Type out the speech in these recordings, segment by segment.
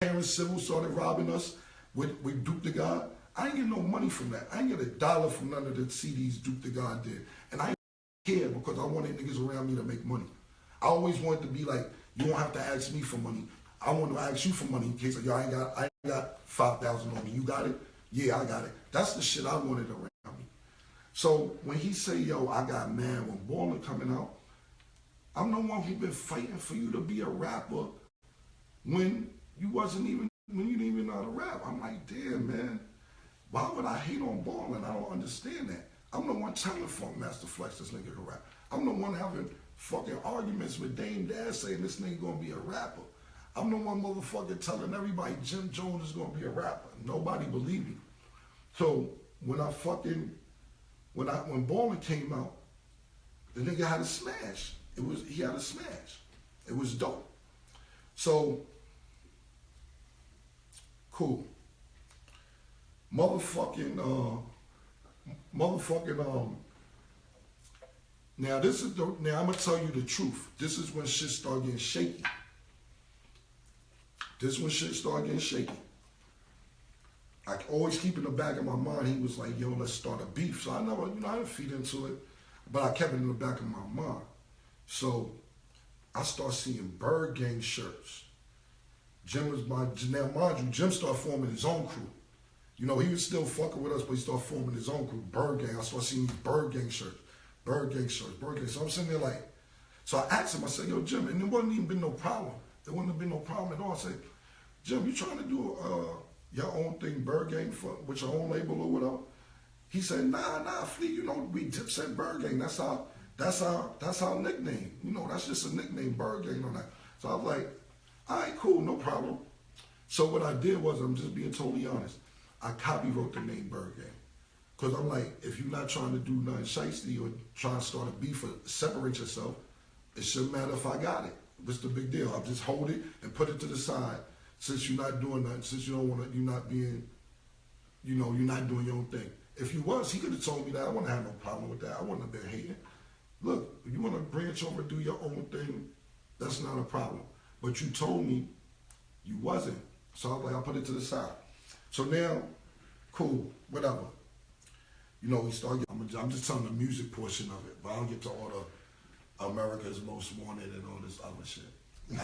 Karen Civil started robbing us with Duke the God. I ain't get no money from that. I ain't get $1 from none of the CDs Duke the God did. And I didn't care because I wanted niggas around me to make money. I always wanted to be like, you don't have to ask me for money. I want to ask you for money in case of, yo, I ain't got 5,000 on me. You got it? Yeah, I got it. That's the shit I wanted around me. So when he say, yo, I got mad when Ballin' coming out, I'm the one who been fighting for you to be a rapper when you didn't even know how to rap. I'm like, damn, man, why would I hate on Ballin'? I don't understand that. I'm the one telling Funk Master Flex this nigga can rap. I'm the one having fucking arguments with Dame Dash saying this nigga gonna be a rapper. I'm the one motherfucker telling everybody Jim Jones is gonna be a rapper. Nobody believed me. So when Ballin' came out, the nigga had a smash. He had a smash. It was dope. So cool. Now I'm gonna tell you the truth. This is when shit started getting shaky. I always keep in the back of my mind, he was like, yo, let's start a beef. So I never, I didn't feed into it, but I kept it in the back of my mind. So I start seeing Bird Gang shirts. Jim was now mind you, Jim started forming his own crew. He was still fucking with us, but he started forming his own crew, Bird Gang. I started seeing these Bird Gang shirts. So I'm sitting there like, so I asked him, I said, yo, Jim, and there wasn't even been no problem. There wouldn't have been no problem at all. I said, Jim, you trying to do your own thing, Bird Gang, with your own label or whatever? He said, nah, Flea, we Dipset Bird Gang. That's our nickname. That's just a nickname, Bird Gang on that. So I was like, all right, cool, no problem. So what I did was, I'm just being totally honest, I copywrote the name Bird Gang. Because I'm like, if you're not trying to do nothing shiesty or trying to start a beef or separate yourself, it shouldn't matter if I got it. What's the big deal? I'll just hold it and put it to the side. Since you're not doing nothing, since you don't want to, you're not doing your own thing. If you was, he could have told me that. I wouldn't have no problem with that. I wouldn't have been hating. Look, if you want to branch over and do your own thing, that's not a problem. But you told me you wasn't. So I was like, I'll put it to the side. So now, cool, whatever. We started, I'm just telling the music portion of it, but I don't get to all the America's Most Wanted and all this other shit.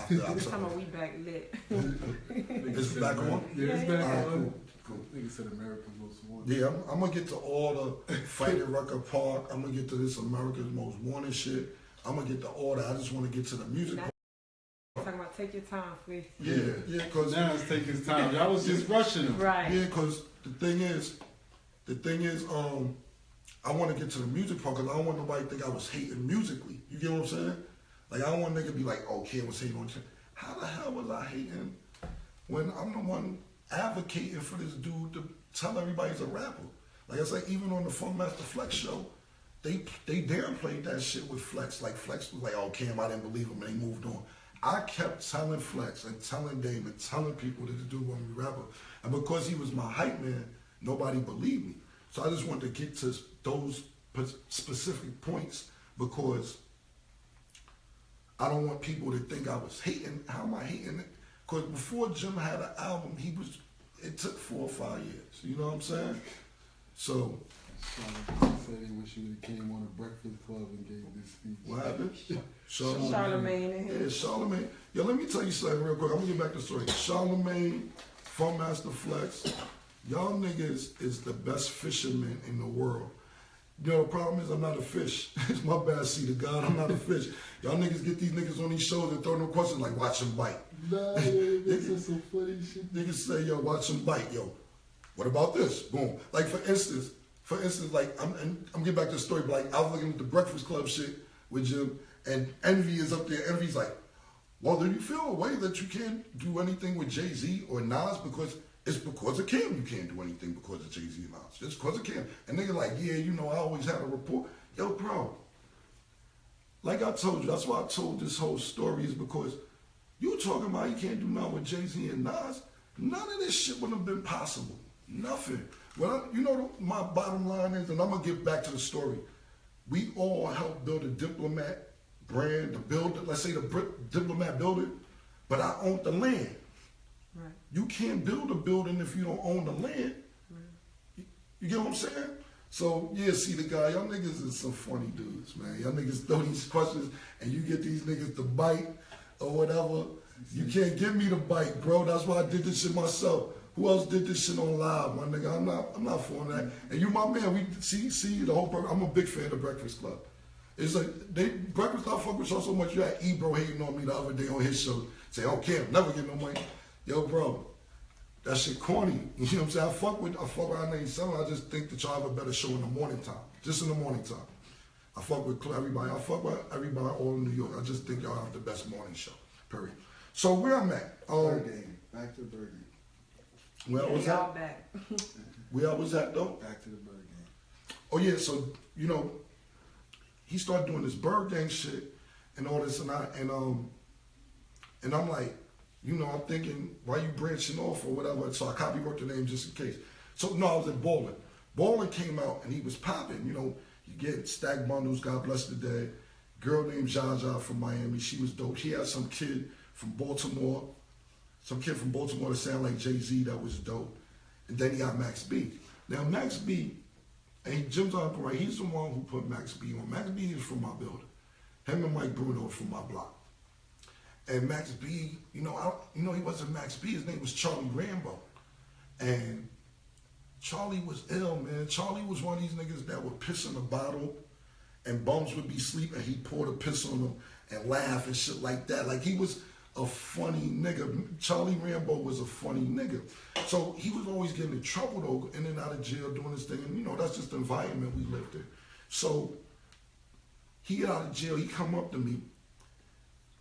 This time we back lit. It's back on? Yeah, it's back on. Cool. I think it said America's Most Wanted. Yeah, I'm going to get to all the Fight at Rucker Park. I'm going to get to this America's Most Wanted shit. I'm going to get to all that. I just want to get to the music part. Talking about take your time, please. Yeah, because now it's taking his time. Y'all was just rushing him. Right. Yeah, because the thing is, I want to get to the music part because I don't want nobody to think I was hating musically. You get what I'm saying? Like, I don't want a nigga to be like, oh, Ken was hating on Ken. How the hell was I hating when I'm the one advocating for this dude to tell everybody he's a rapper? Like I said, even on the Funk Master Flex show, they downplayed that shit with Flex. Like, Flex was like, oh, Cam, I didn't believe him, and they moved on. I kept telling Flex and telling Dame and telling people that the dude wasn't a rapper. And because he was my hype man, nobody believed me. So I just wanted to get to those specific points because I don't want people to think I was hating. How am I hating it? Because before Jim had an album, it took 4 or 5 years. You know what I'm saying? So. Said he wish he would have came on a Breakfast Club and gave this speech. What happened? Charlamagne. Yeah, Charlamagne. Yo, let me tell you something real quick. I'm going to get back to the story. Charlamagne, Funk Master Flex, y'all niggas is the best fishermen in the world. The problem is I'm not a fish. It's my bad, see to God, I'm not a fish. Y'all niggas get these niggas on these shows and throw no questions like, watch them bite. Nah, this is some funny shit. Niggas say, yo, watch them bite. Yo, what about this? Boom. Like, for instance, like, I'm getting back to the story, but like, I was looking at the Breakfast Club shit with Jim, and Envy is up there. Envy's like, well, do you feel a way that you can't do anything with Jay-Z or Nas because it's because of Cam you can't do anything because of Jay-Z and Nas. It's because of Cam. And nigga like, yeah, I always had a report. Yo, bro, like I told you, that's why I told this whole story is because you talking about you can't do nothing with Jay-Z and Nas. None of this shit would have been possible. Nothing. Well, my bottom line is, and I'm going to get back to the story. We all helped build a Diplomat brand, let's say the Diplomat building, but I owned the land. Right. You can't build a building if you don't own the land. You get what I'm saying? So, yeah, see the guy, y'all niggas is some funny dudes, man. Y'all niggas throw these questions and you get these niggas to bite or whatever. You can't get me to bite, bro. That's why I did this shit myself. Who else did this shit on live, my nigga? I'm not for that. And you my man. We see the whole I'm a big fan of Breakfast Club. It's like Breakfast Club fuck with y'all so much. You had Ebro hating on me the other day on his show. Say, oh Cam, never get no money. Yo, bro. That shit corny. You know what I'm saying? I fuck with our name Summer. I just think that y'all have a better show in the morning time. Just in the morning time. I fuck with everybody. I fuck with everybody all in New York. I just think y'all have the best morning show. Period. So where I'm at? Bird game. Back to the bird game. Where I was y'all at? back. Where I was at though? Back to the bird game. Oh yeah, so you know, he started doing this bird gang shit and all this and I'm like, you know, I'm thinking, why you branching off or whatever? So I copyright the name just in case. So no, I was at Ballin. Ballin came out and he was popping. You know, you get Stack Bundles, God bless the dead. Girl named Jaja from Miami. She was dope. He had some kid from Baltimore. Some kid from Baltimore that sounded like Jay-Z that was dope. And then he got Max B. Now Max B, and Jim's on right, he's the one who put Max B on. Max B is from my building. Him and Mike Bruno from my block. And Max B, he wasn't Max B. His name was Charlie Rambo. And Charlie was ill, man. Charlie was one of these niggas that would piss in a bottle and bums would be sleeping. He'd pour the piss on them and laugh and shit like that. Like he was a funny nigga. Charlie Rambo was a funny nigga. So he was always getting in trouble though, in and out of jail doing this thing. And you know, that's just the environment we lived in. So he got out of jail, he come up to me.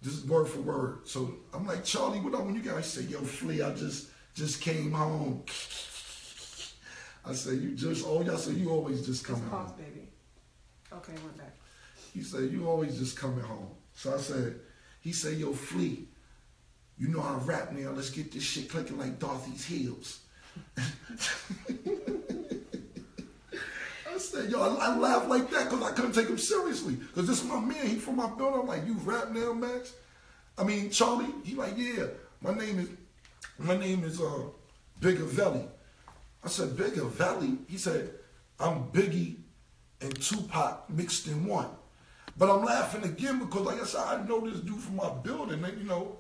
This is word for word. So I'm like, Charlie, what up when you got? He said, yo, Flea, I just came home. I said, y'all said you always just coming home. Baby. Okay, went back. He said, you always just coming home. So he said, yo, Flea, you know I rap now, let's get this shit clicking like Dorothy's heels. I said, yo, I laughed like that because I couldn't take him seriously. Because this is my man, he from my building. I'm like, you rap now, Max? I mean, Charlie, he like, yeah, my name is Bigger Valley. I said, Bigger Valley? He said, I'm Biggie and Tupac mixed in one. But I'm laughing again because, like I said, I know this dude from my building. And, you know,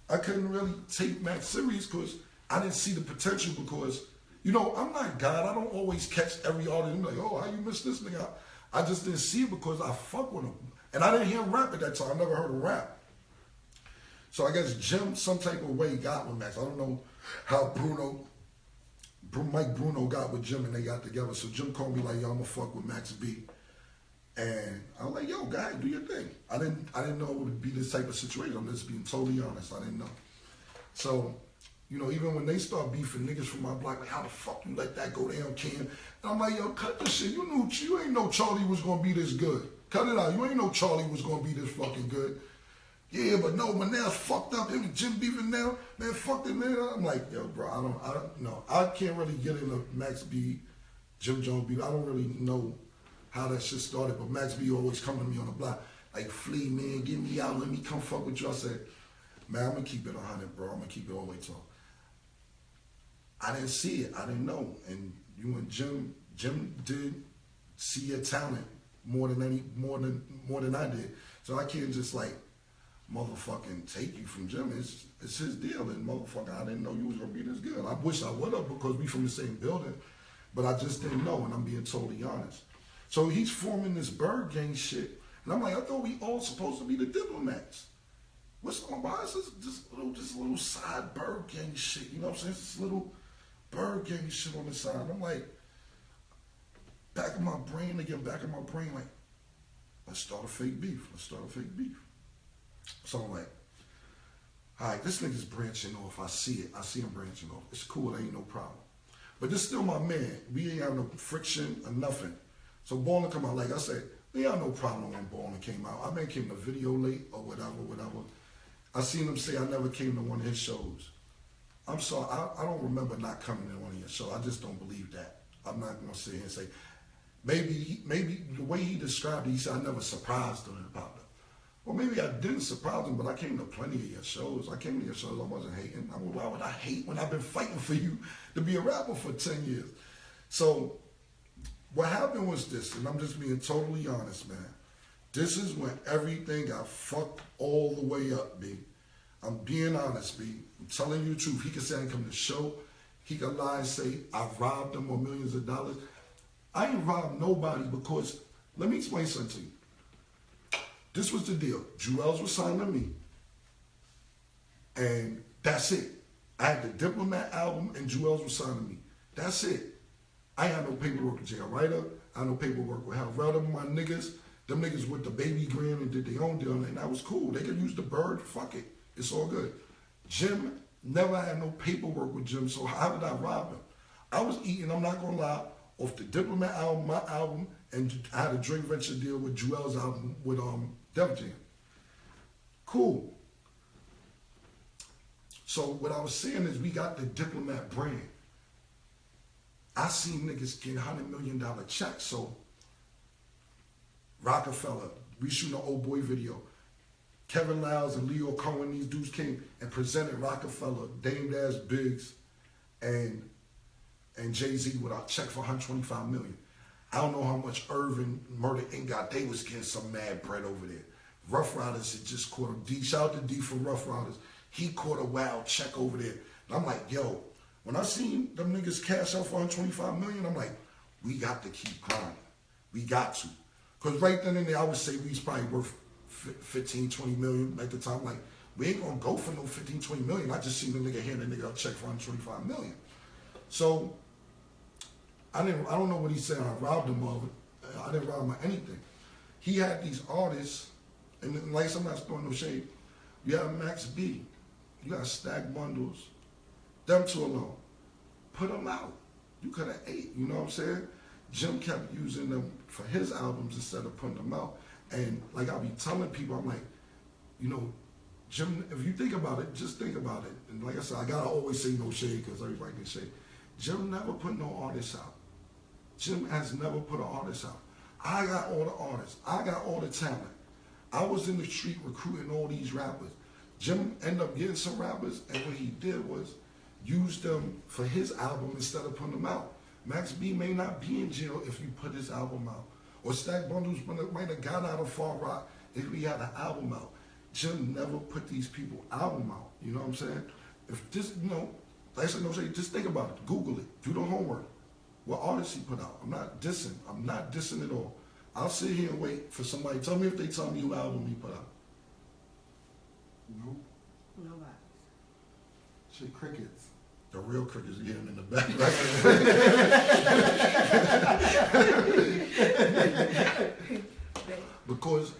I couldn't really take Max serious because I didn't see the potential because, you know, I'm not God. I don't always catch every artist and be like, oh, how you missed this nigga? I just didn't see it because I fuck with him. And I didn't hear him rap at that time. I never heard him rap. So I guess Jim, some type of way, got with Max. I don't know how Mike Bruno got with Jim and they got together. So Jim called me like, yo, I'm gonna fuck with Max B. And I was like, yo, go ahead, do your thing. I didn't know it would be this type of situation. I'm just being totally honest. I didn't know. So, you know, even when they start beefing niggas from my block, like, how the fuck you let that go down, Cam? And I'm like, yo, cut this shit. You ain't know Charlie was gonna be this good. Cut it out. You ain't know Charlie was gonna be this fucking good. Yeah, but no, but now it's fucked up. Him and Jim beefing now, man, fuck it, man. I'm like, yo, bro, I don't know. I can't really get into Max B, Jim Jones beef. I don't really know how that shit started, but Max B always come to me on the block, like, Flea, man, get me out, let me come fuck with you. I said, man, I'm gonna keep it 100, bro. I'm gonna keep it all the way tall. I didn't see it. I didn't know. And you and Jim did see your talent more than I did. So I can't just like motherfucking take you from Jim. It's his deal. And motherfucker, I didn't know you was gonna be this good. I wish I would have because we from the same building, but I just didn't know. And I'm being totally honest. So he's forming this bird gang shit, and I'm like, I thought we all supposed to be the diplomats. What's on? Why is this little side bird gang shit? You know what I'm saying? This little bird gang shit on the side. I'm like, back in my brain, like, let's start a fake beef. So I'm like, all right, this nigga's branching off. I see it. I see him branching off. It's cool. There ain't no problem. But this still my man. We ain't have no friction or nothing. So Ballin come out, like I said, we had no problem when Ballin came out. I may came to video late or whatever. I seen him say I never came to one of his shows. I'm sorry, I don't remember not coming to one of your shows. I just don't believe that. I'm not gonna sit here and say, maybe the way he described it, he said I never surprised him about it. Well, maybe I didn't surprise him, but I came to plenty of your shows. I came to your shows. I wasn't hating. I mean, why would I hate when I've been fighting for you to be a rapper for 10 years? So what happened was this, and I'm just being totally honest, man. This is when everything got fucked all the way up, B. I'm being honest, B. I'm telling you the truth. He could say I didn't come to the show. He could lie and say I robbed him of millions of dollars. I ain't robbed nobody because, let me explain something to you. This was the deal. Jewels was signed to me. And that's it. I had the Diplomat album and Jewels was signed to me. That's it. I had no paperwork with J.R. Ryder. I had no paperwork with Hal Relder, my niggas. Them niggas with the baby gram and did their own deal, and that was cool. They could use the bird, fuck it. It's all good. Jim, never had no paperwork with Jim, so how did I rob him? I was eating, I'm not gonna lie, off the Diplomat album, my album, and I had a joint venture deal with Jewel's album with Def Jam. Cool. So what I was saying is we got the Diplomat brand. I seen niggas get $100 million checks, so Rockefeller, we shooting an old boy video. Kevin Lyles and Leo Cohen, these dudes came and presented Rockefeller, Dame Dash Biggs, and Jay-Z with a check for $125 million. I don't know how much Irvin, Murder Inc. got. They was getting some mad bread over there. Rough Riders had just caught a D. Shout out to D for Rough Riders. He caught a wild check over there. And I'm like, yo, when I seen them niggas cash out for $125 million, I'm like, we got to keep grinding. We got to. Because right then and there, I would say we was probably worth 15, 20 million at the time. Like, we ain't going to go for no 15, 20 million. I just seen the nigga hand a nigga a check for $125 million. So, I don't know what he said I robbed him of. I didn't rob him of anything. He had these artists, and like I'm not throwing no shade. You have Max B. You got Stack Bundles. Them two alone. Put them out. You could have ate, you know what I'm saying? Jim kept using them for his albums instead of putting them out. And like I be telling people, I'm like, you know, Jim, if you think about it, just think about it. And like I said, I gotta always say no shade because everybody can shade. Jim never put no artists out. Jim has never put an artist out. I got all the artists. I got all the talent. I was in the street recruiting all these rappers. Jim ended up getting some rappers, and what he did was use them for his album instead of putting them out. Max B may not be in jail if you put his album out. Or Stack Bundles might have got out of Far Rock if we had an album out. Jim never put these people album out. You know what I'm saying? If this, you know, like I said, no shade, just think about it. Google it. Do the homework. What artists he put out. I'm not dissing. I'm not dissing at all. I'll sit here and wait for somebody. Tell me if they tell me who album he put out. No. Nobody. Shit, crickets. The real crickets getting in the back. Right? Because,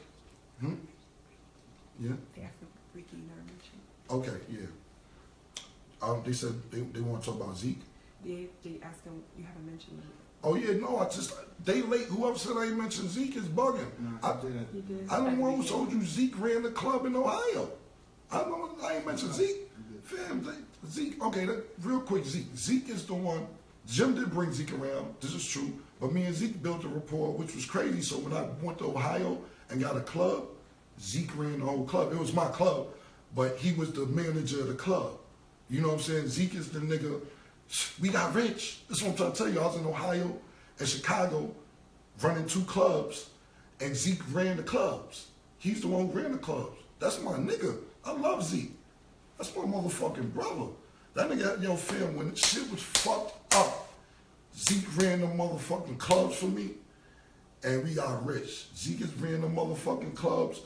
yeah. They asked if Ricky never mentioned. Okay, yeah. They said they want to talk about Zeke. They asked him, you haven't mentioned him. Oh yeah, no, they late. Whoever said I ain't mentioned Zeke is bugging. No, He did. I don't know who told you Zeke ran the club in Ohio. I ain't mentioned Zeke. Fam, Zeke, okay, real quick, Zeke. Zeke is the one, Jim did bring Zeke around, this is true, but me and Zeke built a rapport, which was crazy, so when I went to Ohio and got a club, Zeke ran the whole club. It was my club, but he was the manager of the club. You know what I'm saying? Zeke is the nigga, we got rich. That's what I'm trying to tell you. I was in Ohio and Chicago running 2 clubs, and Zeke ran the clubs. He's the one who ran the clubs. That's my nigga. I love Zeke. That's my motherfucking brother. That nigga, yo, fam, when shit was fucked up, Zeke ran the motherfucking clubs for me, and we got rich. Zeke is ran the motherfucking clubs.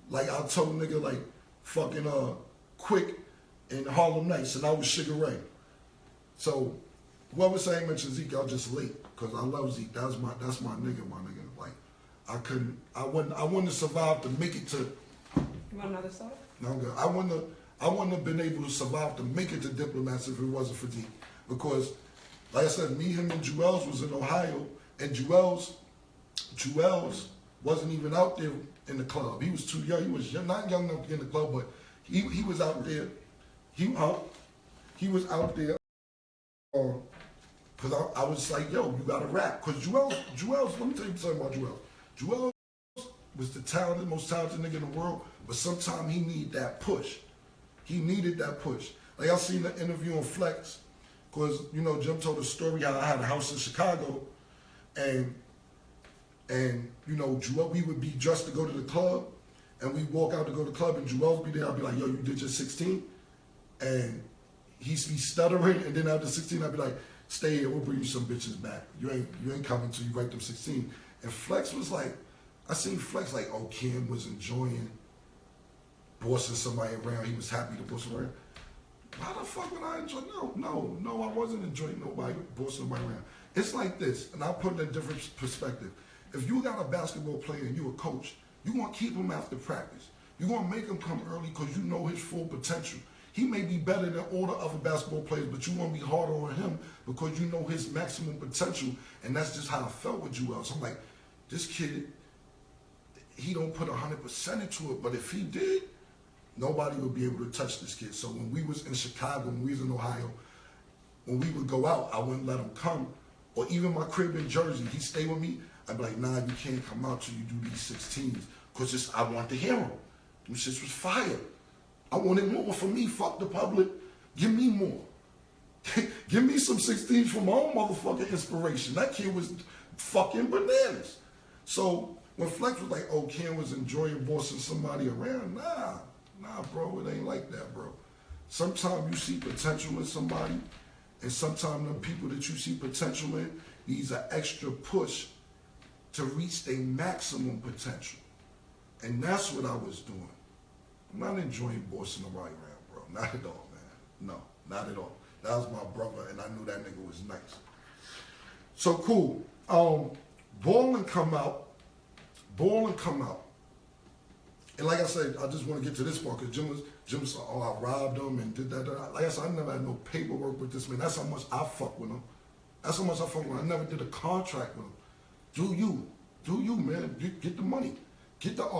Like I told nigga, like fucking Quick in Harlem Nights, and I was Sugar Ray. So whoever say I mentioned Zeke, I was just late because I love Zeke. That's my nigga, my nigga. Like I wouldn't have survived to make it to. You want another song? No, I'm good. I wouldn't have been able to survive to make it to Diplomats if it wasn't for Zeke. Because, like I said, me, him, and Jewels was in Ohio, and Jewels wasn't even out there in the club. He was too young. He was not young enough to get in the club, but he was out there. He was out there. Because I was like, yo, you got to rap. Because Jewels, let me tell you something about Jewels. Jewels was the talented, most talented nigga in the world, but sometimes he need that push. He needed that push. Like I seen the interview on Flex, cause you know Jim told a story how I had a house in Chicago, and you know Joel, we would be dressed to go to the club, and we walk out to go to the club, and Joel would be there. I'd be like, yo, you did your 16, and he'd be stuttering, and then after 16, I'd be like, stay here, we'll bring you some bitches back. You ain't coming till you write them 16. And Flex was like, I seen Flex like, oh, Cam was enjoying bossing somebody around. He was happy to boss around. Why the fuck would I enjoy? No, I wasn't enjoying nobody bossing somebody around. It's like this, and I'll put it in a different perspective. If you got a basketball player and you a coach, you gonna keep him after practice. You gonna make him come early because you know his full potential. He may be better than all the other basketball players, but you want to be harder on him because you know his maximum potential, and that's just how I felt with Joel. So I'm like, this kid, he don't put 100% into it, but if he did, nobody would be able to touch this kid. So when we was in Chicago, when we was in Ohio, when we would go out, I wouldn't let him come. Or even my crib in Jersey, he'd stay with me. I'd be like, nah, you can't come out till you do these 16s because I want to hear him. Them shits was fire. I wanted more for me. Fuck the public. Give me more. Give me some 16s from my own motherfucking inspiration. That kid was fucking bananas. So when Flex was like, oh, Cam was enjoying bossing somebody around, nah, bro, it ain't like that, bro. Sometimes you see potential in somebody, and sometimes the people that you see potential in needs an extra push to reach their maximum potential. And that's what I was doing. I'm not enjoying bossing nobody around, bro. Not at all, man. No, not at all. That was my brother, and I knew that nigga was nice. So cool. Ballin' come out. And like I said, I just want to get to this part because Jim said, oh, I robbed him and did that. Like I said, I never had no paperwork with this man. That's how much I fuck with him. I never did a contract with him. Do you, man. Get the money. Get the art.